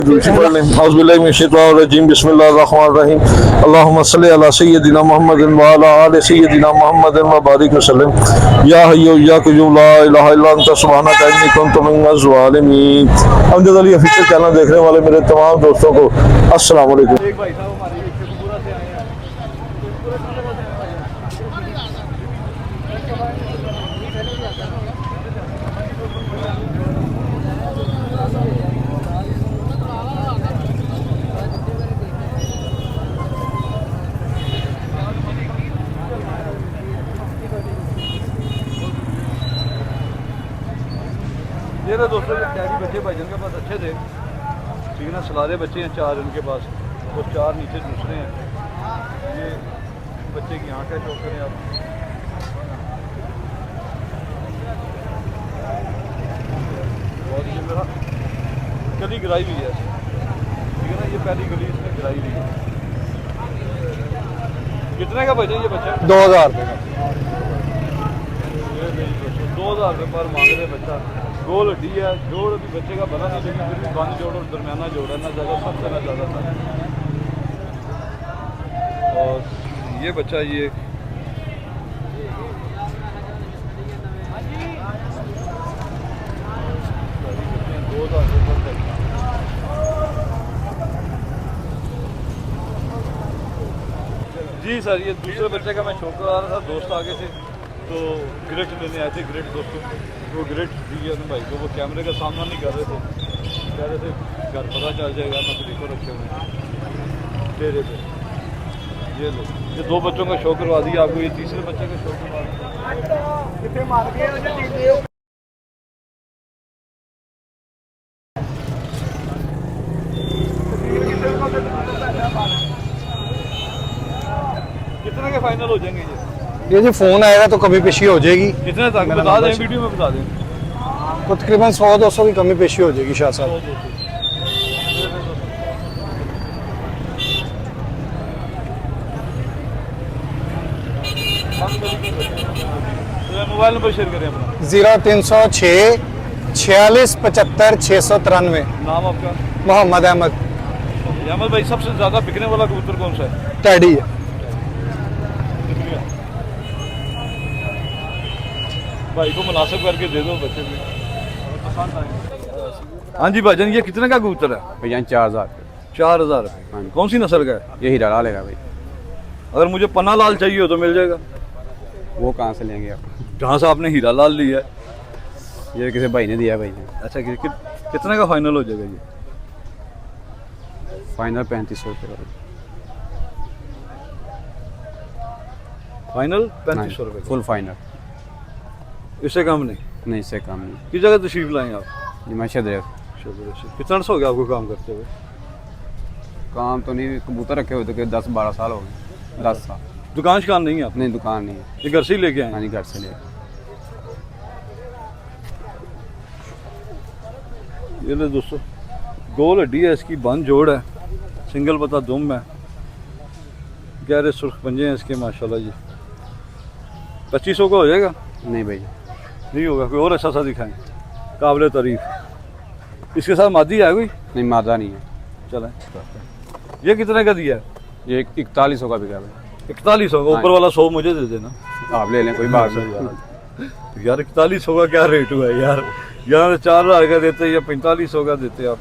बिस्मिल्लाहिर्रहमानिर्रहीम अल्लाहुम्मा सल्लि अला सय्यिदिना मुहम्मदिन व अला आलि सय्यिदिना मुहम्मदिन व बारिक वसल्लम या हय्यु या क़य्यूम ला इलाहा इल्ला अंता सुब्हानका इन्नी कुन्तु मिनज़ ज़ालिमीन। अमजद अली ऑफिशियल चैनल देखने वाले मेरे तमाम दोस्तों को अस्सलाम वालेकुम। ये ना दोस्तों ये कैरी बच्चे भाईजान के पास अच्छे थे, ठीक है ना। सलारे बच्चे हैं 4 इनके पास, और 4 नीचे दूसरे हैं। ये बच्चे की आँख है, शो करें आप। और ये मेरा गली गिराई हुई है, ठीक है ना। ये पहली गली इसमें गिराई हुई है। कितने का भाईजान ये बच्चा? 2000 रुपये का। 2000 रुपये पर मांग रहे बच्चा। गोल हड्डी है, जोड़ भी बच्चे का बना नहीं, लेकिन फिर भी बंद जोड़ और दरमियाना जोड़ है, ना ज़्यादा सबसे ना ज़्यादा था। और ये बच्चा ये जी सर, ये दूसरे बच्चे का मैं शौक करा रहा था, दोस्त आगे से तो ग्रेट लेने आए थे। ग्रेट दोस्तों वो ग्रेट दिया ना भाई को, वो कैमरे का सामना नहीं कर रहे थे, कह रहे थे घर पता चल जाएगा, मैं देखो रखे हुए तेरे पे। ये लो, ये 2 बच्चों का शौक करवा दिया आपको, ये तीसरे बच्चे का शौक करवा दिया। कितने के फाइनल हो जाएंगे ये जी फ़ोन आएगा तो कमी पेशी हो जाएगी। कितने तक बता दें, वीडियो में बता दें। तो तकरीबन 100-200 की कमी पेशी हो जाएगी शाह साहब। मोबाइल नंबर शेयर करें अपना। 0306 46 75 693। नाम आपका? मोहम्मद अहमद। अहमद भाई, सबसे ज़्यादा बिकने वाला कबूतर कौन सा है? टैडी है। भाई को मुनासिब करके दे दो बच्चे भी। हाँ जी भाईजान, ये कितने का कबूतर है? भैया 4000। 4000 हाँ जी। कौन सी नस्ल का है? ये हीरा लाल है भाई। अगर मुझे पन्ना लाल चाहिए हो तो मिल जाएगा? वो कहाँ से लेंगे आप? जहाँ से आपने हीरा लाल लिया है। ये किसी भाई ने दिया भाई। अच्छा, कितने का फाइनल हो जाएगा ये? फाइनल 3500 रुपये। फाइनल 3500 रुपये? Full final. इससे कम नहीं? नहीं, इससे कम नहीं। किस जगह तशरीफ लाएँ आप? मैं शदरेस। कितना अर्सा हो गया आपको काम करते हुए? काम तो नहीं, कबूतर रखे हुए थे 10-12 साल हो गए। 10 साल। दुकान शिकान नहीं है आप? नहीं, दुकान नहीं है। ये घर से ही लेके आए? हाँ जी, घर से ले। ये ले दोस्तों, गोल हड्डी है इसकी, बंद जोड़ है, सिंगल पता दुम है, गहरे सुर्ख पंजे हैं इसके माशाल्लाह जी। 2500 का हो जाएगा? नहीं भाई, नहीं होगा, कोई और अच्छा सा दिखाएं काबिल तारीफ। इसके साथ मादी है कोई? नहीं, मादा नहीं है। चलें। ये कितने का दिया है? ये 4100 का बिका भाई। 4100 का? ऊपर वाला 100 मुझे दे देना। आप ले लें, कोई बात नहीं यार 4100 का क्या रेट हुआ है यार? यहाँ 4000 का देते या 4500 का देते आप।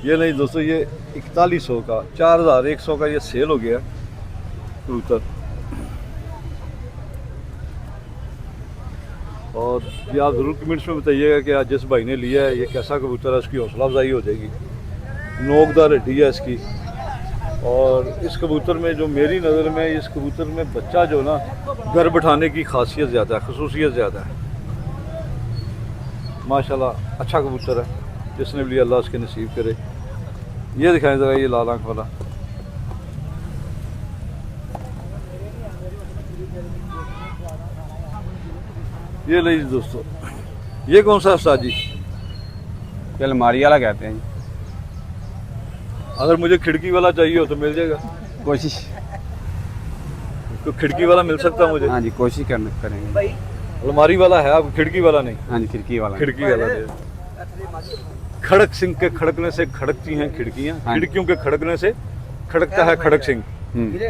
ये नहीं दोस्तों, ये 4100 का, 4100 का ये सेल हो गया कबूतर। और ये आप ज़रूर कमेंट्स में बताइएगा कि आज जिस भाई ने लिया है ये कैसा कबूतर है, उसकी हौसला अफजाई हो जाएगी। नोकदार हड्डी है इसकी। और इस कबूतर में जो मेरी नज़र में, इस कबूतर में बच्चा जो ना घर बैठाने की खासियत ज़्यादा है, खसूसियत ज़्यादा है माशाल्लाह। अच्छा कबूतर है, जिसने भी लिया अल्लाह उसके नसीब करे। ये दिखाएं ज़रा, ये लाल आँख वाला। ये लीजिए दोस्तों, ये कौन सा उस्ताद जी? ये अलमारी वाला कहते हैं जी। अगर मुझे खिड़की वाला चाहिए हो तो मिल जाएगा? कोशिश तो खिड़की वाला मिल सकता है मुझे? हाँ जी, कोशिश करेंगे। अलमारी वाला है, आप खिड़की वाला नहीं? हाँ जी, खिड़की वाला। खिड़की वाला दे। खड़क सिंह के खड़कने से खड़कती हैं खिड़कियां, खिड़कियों के खड़कने से खड़कता है खड़क सिंह।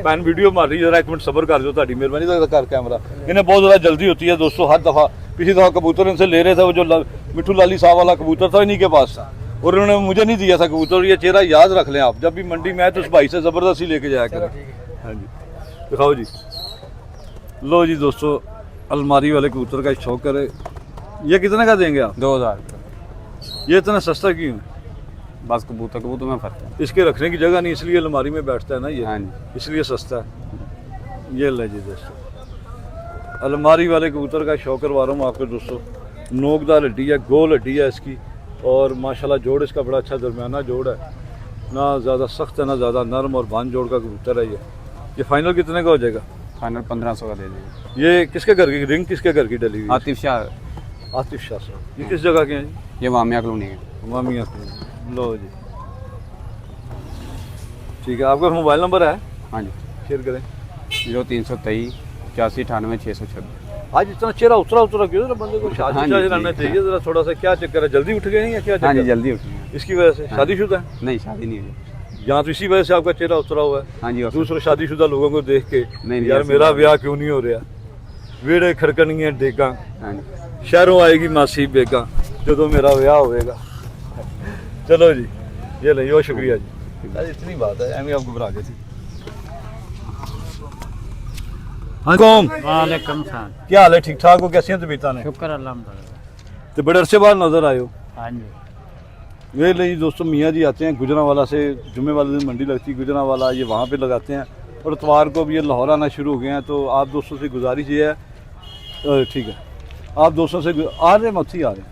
भैन वीडियो मार रही जरा, एक मिनट सबर कर जो, ताड़ी मेहरबानी कर कैमरा। इन्हें बहुत ज़्यादा जल्दी होती है दोस्तों। हर दफ़ा पिछली दफ़ा कबूतर इनसे ले रहे थे, वो जो मिठू लाली साहब वाला कबूतर था इन्हीं के पास था, और उन्होंने मुझे नहीं दिया था कबूतर। ये चेहरा याद रख लें आप, जब भी मंडी में आए तो उस भाई से ज़बरदस्ती लेके जाया करें। हाँ जी, दिखाओ जी। लो जी दोस्तों, अलमारी वाले कबूतर का शौक करे। ये कितने का देंगे आप? 2000। ये इतना सस्ता क्यों है? बस कबूतर कबूतर में फर्क है। इसके रखने की जगह नहीं, इसलिए अलमारी में बैठता है ना ये। हाँ जी, इसलिए सस्ता है। ये ले जी दोस्तों, अलमारी वाले कबूतर का शौक करवा रहा हूँ आपको दोस्तों। नोकदार हड्डी है, गोल हड्डी है इसकी, और माशाल्लाह जोड़ इसका बड़ा अच्छा दरमियाना जोड़ है, ना ज़्यादा सख्त है ना ज़्यादा नरम, और बांध जोड़ का कबूतर है ये फाइनल कितने का हो जाएगा? फाइनल 1500 का दे दीजिए। ये किसके घर की रिंग, किसके घर की डली हुई? आतिफ शाह। आतिफ शाह साहब। ये किस जगह के हैं जी? ये मामिया कॉलोनी है। मामिया कॉलोनी। लो जी, ठीक है। आपका मोबाइल नंबर है? हाँ जी, शेयर करें। 0323 85 98 626। आज इतना चेहरा उतरा क्यों? जरा बंदे को शादी हाँ जी, रहना चाहिए जरा थोड़ा सा। क्या चक्कर है, जल्दी उठ गए हैं या क्या हाँ जी, चक्कर? जल्दी उठिए। इसकी वजह से शादीशुदा है? नहीं, शादी नहीं हुई। यहाँ तो इसी वजह से आपका चेहरा उतरा हुआ है। हाँ जी, और दूसरे शादीशुदा लोगों को देख के नहीं, यार ऐसी मेरा बात ब्याह क्यों नहीं हो रहा? वेड़े खड़कनियां डेगा, हाँ जी, शहरों आएगी मासी बेगा, जो मेरा ब्याह होएगा। चलो जी, ये ले, बहुत शुक्रिया जी। अरे इतनी बात है, एम आप घबरा गए थे। वालेकुम सलाम। क्या हाल है? ठीक ठाक हो? कैसी हैं तबीयतां ने? शुक्र अल्हम्दुलिल्लाह। तो बड़े अरसे बाद नजर आए हो। हाँ जी, ये ले जी दोस्तों, मियाँ जी आते हैं गुजरांवाला से। जुम्मे वाले दिन मंडी लगती है गुजरांवाला, ये वहाँ पे लगाते हैं, और इतवार को भी ये लाहौर आना शुरू हो गए हैं। तो आप दोस्तों से गुजारिश ये है, ठीक है, आप दोस्तों से आ रहे मत ही आ रहे हैं,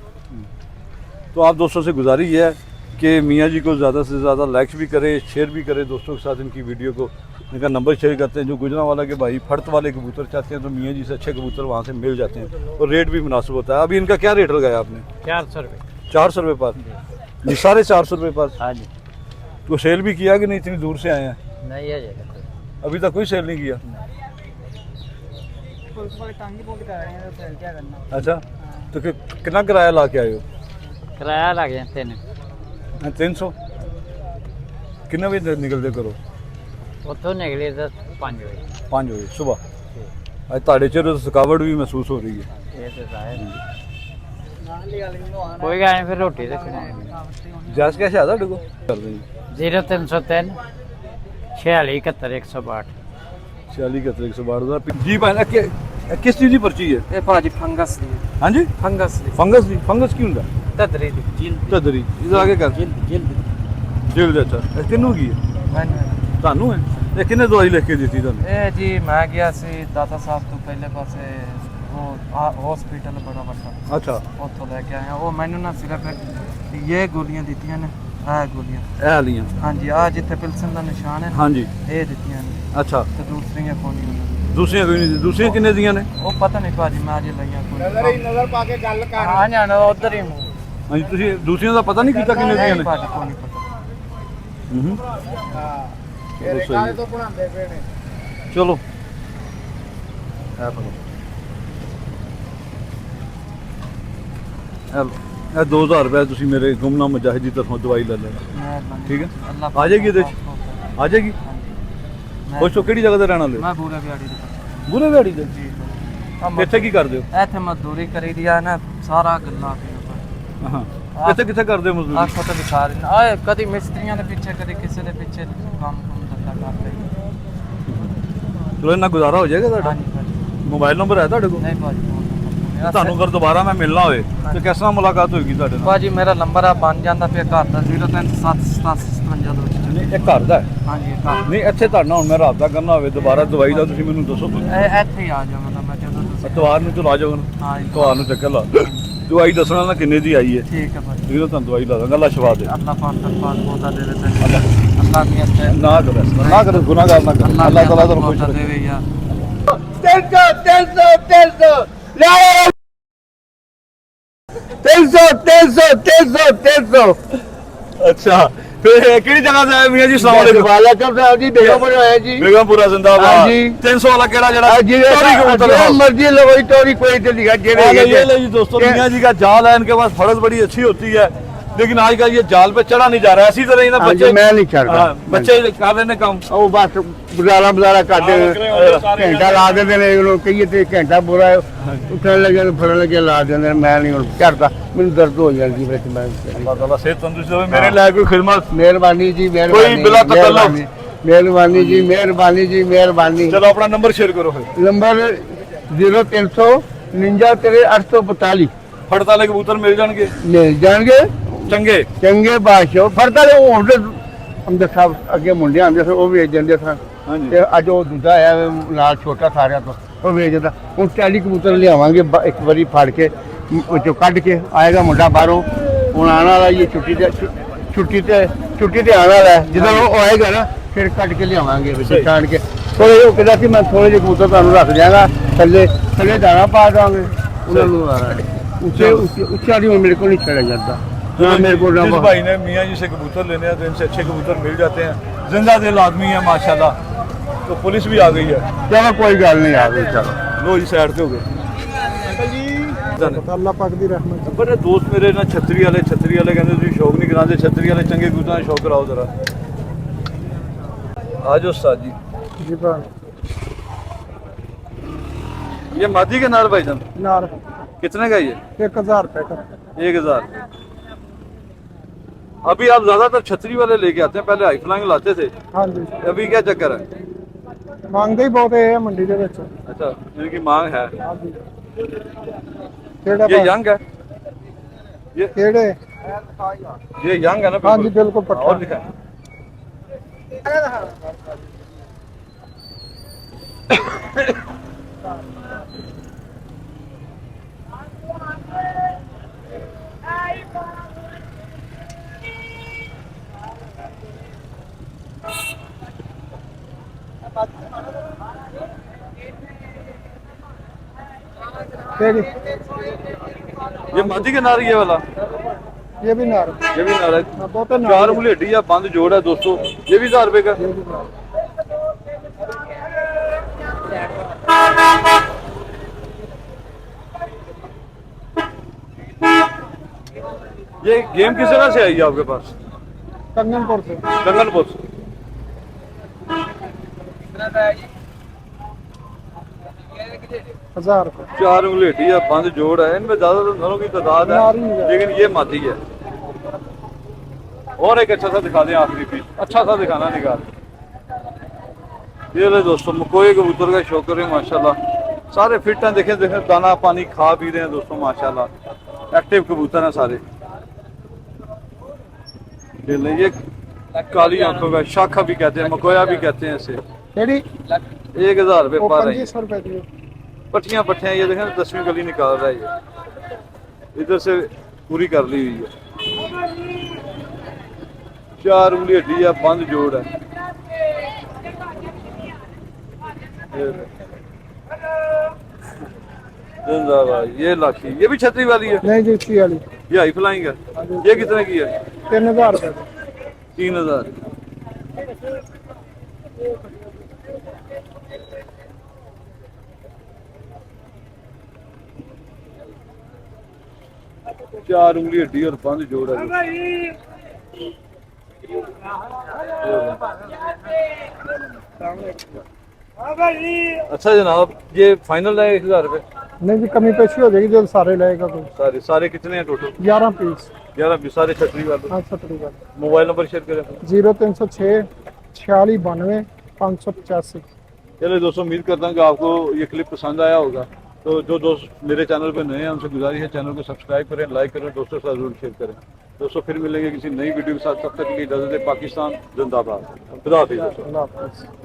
तो आप दोस्तों से गुजारिश ये है कि मियाँ जी को ज़्यादा से ज़्यादा लाइक्स भी करें, शेयर भी करें दोस्तों के साथ इनकी वीडियो को। इनका नंबर शेयर करते हैं। जो गुजरांवाला के भाई फर्त वाले कबूतर चाहते हैं तो मियाँ जी से अच्छे कबूतर वहाँ से मिल जाते हैं, और रेट भी मुनासिब होता है। अभी इनका क्या रेट लगाया आपने? 400 रुपये। 400 रुपये पर? जी, 450 रुपये पर। हाँ जी, तो सेल भी किया कि नहीं? इतनी दूर से आए हैं, नहीं है जगह अभी तक कोई सेल नहीं किया? अच्छा, तो कितना किराया ला के आए हो? किराया लग गया 300। कितने बजे निकलते करो? उतो निकले 5 बजे। 5 बजे सुबह। आज ताड़े चेहरे तो थकावट भी महसूस हो रही है। ये तो जाहिर है। कोई गल नहीं, फिर रोटी रखनी। जैस कैसे आता देखो कर देंगे। 0303 46 71 162। 46 71 162। जी भाई, किस चीज़ की पर्ची है? ਇਹ ਭਾਜੀ ਫੰਗਸ ਦੀ हाँ जी, ਫੰਗਸ ਦੀ फंगस की। फंगस की होंगे ਤਦਰੀ ਦੀ ਜਿਲਦ चदरी इधर आगे कर ਜਿਲਦ जेल अच्छा किन्नू की है? ਤੁਹਾਨੂੰ ਹੈ? ਇਹ ਕਿੰਨੇ ਦਵਾਈ ਲਿਖ ਕੇ ਦਿੱਤੀ ਤੁਹਾਨੂੰ? ਇਹ ਜੀ ਮੈਂ ਗਿਆ ਸੀ ਦਾਤਾ ਸਾਹਿਬ ਤੋਂ ਪਹਿਲੇ ਪਾਸੇ ਉਹ ਹਸਪੀਟਲ ਬੜਾ ਵੱਡਾ, ਅੱਛਾ, ਉੱਥੋਂ ਲੈ ਕੇ ਆਇਆ। ਉਹ ਮੈਨੂੰ ਨਾ ਸਿਰਫ ਇਹ ਗੋਲੀਆਂ ਦਿੱਤੀਆਂ ਨੇ, ਆਹ ਗੋਲੀਆਂ। ਇਹ ਵਾਲੀਆਂ? ਹਾਂਜੀ, ਆਹ ਜਿੱਥੇ ਪਿਲਸਨ ਦਾ ਨਿਸ਼ਾਨ ਹੈ ਨਾ, ਹਾਂਜੀ, ਇਹ ਦਿੱਤੀਆਂ ਨੇ, ਅੱਛਾ। ਤੇ ਦੂਸਰੀਆਂ ਕੋਈ ਨਹੀਂ। ਦੂਸਰੀਆਂ ਕੋਈ ਨਹੀਂ? ਦੂਸਰੀਆਂ ਕਿੰਨੇ ਦੀਆਂ ਨੇ? ਉਹ ਪਤਾ ਨਹੀਂ ਭਾਜੀ, ਮੈਂ ਅਜੇ ਲਈਆਂ ਕੋਈ। ਨਜ਼ਰ ਪਾ ਕੇ ਗੱਲ ਕਰ। ਹਾਂ ਜਾਣਾ ਉਧਰ ਹੀ ਮੂੰਹ। ਹਾਂਜੀ, ਤੁਸੀਂ ਦੂਸਰੀਆਂ ਦਾ ਪਤਾ ਨਹੀਂ ਕੀਤਾ ਕਿੰਨੇ ਦੀਆਂ ਨੇ? ਭਾਜੀ ਕੋਈ ਨਹੀਂ ਪਤਾ। ਚਲੋ ਬਣਾਉਂਦੇ ਪਏ ਨੇ। ਚਲੋ ਇਹ ਫੜੋ, ਇਹ 2000 ਰੁਪਏ ਤੁਸੀਂ ਮੇਰੇ ਗੁਮਨਾਮ ਮੁਜਾਹਿਦ ਦੀ ਤਰਫੋਂ ਦਵਾਈ ਲੈ ਲੈਣਾ, ਠੀਕ ਹੈ? ਅੱਲਾਹ ਆ ਜਾਏਗੀ ਇਹਦੇ 'ਚ? ਆ ਜਾਏਗੀ। ਪੁੱਛੋ ਕਿਹੜੀ ਜਗ੍ਹਾ ਤੇ ਰਹਿਣ ਵਾਲੇ? ਮੈਂ ਪੂਰਾ ਵਿਆੜੀ ਦੀ। ਬੁਰੇ ਵਿਆੜੀ ਦੇ? ਇੱਥੇ ਕੀ ਕਰਦੇ ਹੋ? ਇੱਥੇ ਮਜ਼ਦੂਰੀ ਕਰੀ ਦੀ ਆ ਨਾ, ਸਾਰਾ ਗੱਲਾਂ ਹਾਂ, ਇੱਥੇ ਕਿੱਥੇ ਕਰਦੇ ਹੋ ਮਜ਼ਦੂਰੀ? ਆਹ ਫੋਟੋ ਦਿਖਾ ਰਹੇ ਨੇ। ਆਏ ਕਦੀ ਮਿਸਤਰੀਆਂ ਦੇ ਪਿੱਛੇ, ਕਦੀ ਕਿਸੇ ਦੇ ਪਿੱਛੇ ਕੰਮ ਧੰਦਾ ਕਰਦੇ। ਚਲੋ ਇੰਨਾ ਗੁਜ਼ਾਰਾ ਹੋ ਜਾਏਗਾ ਤੁਹਾਡਾ? ਹਾਂਜੀ ਭਾਜੀ। ਮੋਬਾਈਲ ਨੰਬਰ ਹੈ ਤੁਹਾਡੇ ਕੋਲ? ਨਹੀਂ ਭਾਜੀ, ਤੁਹਾਨੂੰ ਅਗਰ ਦੁਬਾਰਾ ਮੈਂ ਮਿਲਣਾ ਹੋਵੇ ਤੇ ਕਿਸ ਤਰ੍ਹਾਂ ਮੁਲਾਕਾਤ ਹੋਏਗੀ ਤੁਹਾਡੇ ਨਾਲ? ਭਾਜੀ ਮੇਰਾ ਨੰਬਰ ਆ ਬਣ ਜਾਂਦਾ ਪਿਆ ਘਰ ਦਾ 037757 ਨਹੀਂ, ਇਹ ਘਰ ਦਾ ਹੈ? ਹਾਂਜੀ, ਇਹ ਘਰ। ਨਹੀਂ, ਇੱਥੇ ਤੁਹਾਡੇ ਨਾਲ ਹੁਣ ਮੈਂ ਰਾਬਤਾ ਕਰਨਾ ਹੋਵੇ ਦੁਬਾਰਾ ਦਵਾਈ ਦਾ, ਤੁਸੀਂ ਮੈਨੂੰ ਦੱਸੋ। ਇਹ ਇੱਥੇ ਹੀ ਆ ਜਾਵਾਂਗਾ ਮੈਂ ਜਦੋਂ ਤੁਸੀਂ। ਇਤਵਾਰ ਨੂੰ ਚਲੋ ਆ ਜਾਓ। ਹਾਂ ਜੀ, ਇਤਵਾਰ ਨੂੰ ਚੱਕਰ ਲਾ ਦਵਾਈ ਦੱਸਣਾ ਨਾ ਕਿੰਨੇ ਦੀ ਆਈ ਹੈ, ਠੀਕ ਹੈ ਭਾਜੀ। ਠੀਕ ਹੈ? ਤੁਹਾਨੂੰ ਦਵਾਈ ਲਾ ਦਾਂਗਾ। ਅੱਲਾ ਸ਼ਿਫਾ ਦੇ। ਅੱਲਾਹ ਪਾਕ ਬਹੁਤਾ ਦੇਵੇ ਤੈਨੂੰ। ਅੱਲਾਹ ਮੀਆਂ ਤੇ ਨਾ ਕਰੋ ਇਸ ਤਰ੍ਹਾਂ, ਨਾ ਕਰੋ, ਗੁਨਾਹਗਾਰ ਨਾ ਕਰੋ। ਅੱਲਾਹ ਤਾਲਾ ਤੁਹਾਨੂੰ ਖੁਸ਼ ਬਹੁਤਾ ਰੱਖੇ। ਦੇਵੇ ਯਾਰ। 300। ਅੱਛਾ, ਫਿਰ ਕਿਹੜੀ ਜਗ੍ਹਾ ਤੇ ਆਏ ਮੀਆਂ ਜੀ? ਸਲਾਮ ਅਲੈਕੁਮ। ਵਾਲੇਕੁਮ ਸਲਾਮ ਜੀ, ਬੇਗਮਪੁਰ ਆਇਆ ਜੀ। ਬੇਗਮਪੁਰਾ ਜ਼ਿੰਦਾਬਾਦ। ਹਾਂਜੀ। 300 ਵਾਲਾ ਕਿਹੜਾ ਜਿਹੜਾ जो मर्जी लो वही टोरी कोई तो लिखा ये ले जी दोस्तों, मियाँ जी का जाल है, इनके पास फर्ज बड़ी अच्छी होती है। लेकिन आजकल ये जाल पे चढ़ा नहीं जा रहा है, इसी तरह ही ना हाँ जी, बच्चे मैं नहीं चढ़ता। हाँ, बच्चे कर रहे ने काम ਉਹ ਬਸ ਬਜ਼ਾਰਾ ਕੱਢ ਘੰਟਾ ਲਾ ਦਿੰਦੇ ਨੇ ਉਹਨੂੰ ਕਹੀਏ ਤੇ ਘੰਟਾ ਬੁਰਾ ਉੱਠਣ ਲੱਗੇ ਨੂੰ ਫਿਰਨ ਲੱਗੇ ਲਾ ਦਿੰਦੇ ਨੇ ਮੈਂ ਨਹੀਂ ਹੁਣ ਚੜਦਾ ਮੈਨੂੰ ਦਰਦ ਹੋ ਜਾਂਦੀ ਵਿੱਚ ਮੈਂ अल्लाह ताला सेहत तंदुरुस्त होवे मेरे लायक कोई खिदमत ਮਿਹਰਬਾਨੀ ਜੀ ਮਿਹਰਬਾਨੀ ਬਿਲਾ ਤਕੱਲੁਫ। ਮਿਹਰਬਾਨੀ ਜੀ ਮਿਹਰਬਾਨੀ ਜੀ ਮਿਹਰਬਾਨੀ चलो अपना नंबर शेयर करो फिर ਨੰਬਰ 0349 ਤੇਰੇ 842 फड़ताले कबूतर मिल जाएंगे ਮਿਲ ਜਾਣਗੇ चंगे ਚੰਗੇ ਬਾਦਸ਼ਾਹ ਫਰਦਾ ਦੇ ਹੁਣ ਅੰਦਰ ਸਾਹਿਬ ਅੱਗੇ ਮੁੰਡੇ ਆਉਂਦੇ ਸਨ ਉਹ ਵੇਚ ਜਾਂਦੇ ਸਨ हाँ जी ਤੇ ਅੱਜ ਉਹ ਦੂਜਾ ਆਇਆ ਨਾਲ ਛੋਟਾ ਸਾਰਿਆਂ ਤੋਂ ਉਹ ਵੇਚਦਾ ਹੁਣ 40 ਕਬੂਤਰ ਲਿਆਵਾਂਗੇ ਇੱਕ ਵਾਰੀ ਫੜ ਕੇ ਵਿੱਚੋਂ ਕੱਢ ਕੇ ਆਏਗਾ ਮੁੰਡਾ ਬਾਹਰੋਂ ਹੁਣ ਆਉਣ ਵਾਲਾ ਇਹ ਛੁੱਟੀ ਤੇ ਆਉਣ ਵਾਲਾ ਹੈ। ਜਦੋਂ ਉਹ ਆਏਗਾ ਨਾ ਫਿਰ ਕੱਢ ਕੇ ਲਿਆਵਾਂਗੇ ਵਿੱਚ ਛਾਣ ਕੇ ਥੋੜੇ ਉਹ ਕਹਿੰਦਾ ਸੀ ਮੈਂ ਥੋੜੇ ਜਿਹੇ ਕਬੂਤਰ ਤੁਹਾਨੂੰ ਰੱਖ ਦਿਆਂਗਾ ਥੱਲੇ ਦਾਣਾ ਪਾ ਦਾਂਗੇ ਉਹਨਾਂ ਨੂੰ ਉੱਚਾ ਨਹੀਂ ਮੇਰੇ ਕੋਲ ਨਹੀਂ ਛੜਿਆ ਜਾਂਦਾ हाँ, मेरे को जिस भाई ने मियाँ जी से कबूतर लेने हैं तो इनसे अच्छे कबूतर मिल जाते हैं, जिंदा दिल आदमी है माशाल्लाह। तो पुलिस भी आ गई है, चलो कोई गल नहीं आ गई चलो लो जी साइड पे हो गए। अल्लाह पाक दी रहमत बड़े दोस्त मेरे ना छतरी वाले कहते तुम शौक नहीं कराते, छतरी वाले चंगे कबूतर का शौक कराओ जरा। आज उस्ताद जी जी भाई ये मादी के नार भाईजान नार कितने का ये? 1000 रुपए का 1000। अभी आप ज्यादातर छतरी वाले लेके आते हैं, पहले हाई फ्लाइंग लाते थे, हाँ जी अभी क्या चक्कर है? ਮੰਗਦੇ ਹੀ ਬਹੁਤ ਹੈ ਮੰਡੀ ਦੇ ਵਿੱਚ अच्छा इनकी मांग है। ਕਿਹੜਾ ये यंग है, ਕਿਹੜੇ ये यंग है ना? हाँ जी बिल्कुल पट्टा और दिखाएं। ਕਿਹੜੀ ये मादी के नार ये वाला, ये भी नार ये भी नार है। बहुत है नार 4 उंगली हड्डी या बंद जोड़ है दोस्तों, ये भी 1000 रुपए का। ये गेम किस जगह से आई है आपके पास? कंगनपुर से कंगनपुर से। 1000 रुपए 4 उंगली हड्डी या बंद जोड़ है, इनमें ज्यादातर नरों की तादाद नारी है, है। लेकिन ये मादी है। और एक अच्छा सा दिखा दें आखिरी पीस, अच्छा सा दिखाना निकाल। ये ले दोस्तों मकोए कबूतर का शौक करें माशाल्लाह, सारे फिट हैं, देखें दाना पानी खा पी रहे हैं दोस्तों माशाल्लाह, एक्टिव कबूतर हैं सारे। ये ले ये काली आंखों का शाखा भी कहते हैं, मकोया भी कहते हैं इसे। ਕਿਹੜੀ 1000 रुपए वो पर है। 2500 रुपए की पट्टियां पट्टियां ये देखें 10वीं गली निकाल रहा है ये, इधर से पूरी कर ली हुई है। 4 उंगली हड्डी या बंद जोड़ है। जिंदाबाद। ये लाठी, ये भी छतरी वाली है, नहीं जी इसी वाली ये हाई फ्लाइंग है। ये कितने की है? 3000 रुपए की 3000। चार उंगली हड्डी और बंद जोड़ है। अच्छा जनाब, ये फाइनल है 1000 रुपए नहीं जी कमी पेशी हो जाएगी जो सारे लेगा कोई सारे सारे कितने हैं टोटल? 11 पीस 11 भी सारे छतरी वाले। हाँ छतरी वाले मोबाइल नंबर शेयर करें। 0306 46 92 585। चलिए दोस्तों, उम्मीद करता हूँ कि आपको ये क्लिप पसंद आया होगा। तो जो दोस्त मेरे चैनल पर नए हैं उनसे गुजारिश है चैनल को सब्सक्राइब करें, लाइक करें, दोस्तों के साथ जरूर शेयर करें। दोस्तों फिर मिलेंगे किसी नई वीडियो के साथ, तब तक के लिए इजाज़त है। पाकिस्तान जिंदाबाद। खुदा हाफिज़ दोस्तों। अल्लाह हाफ़िज़।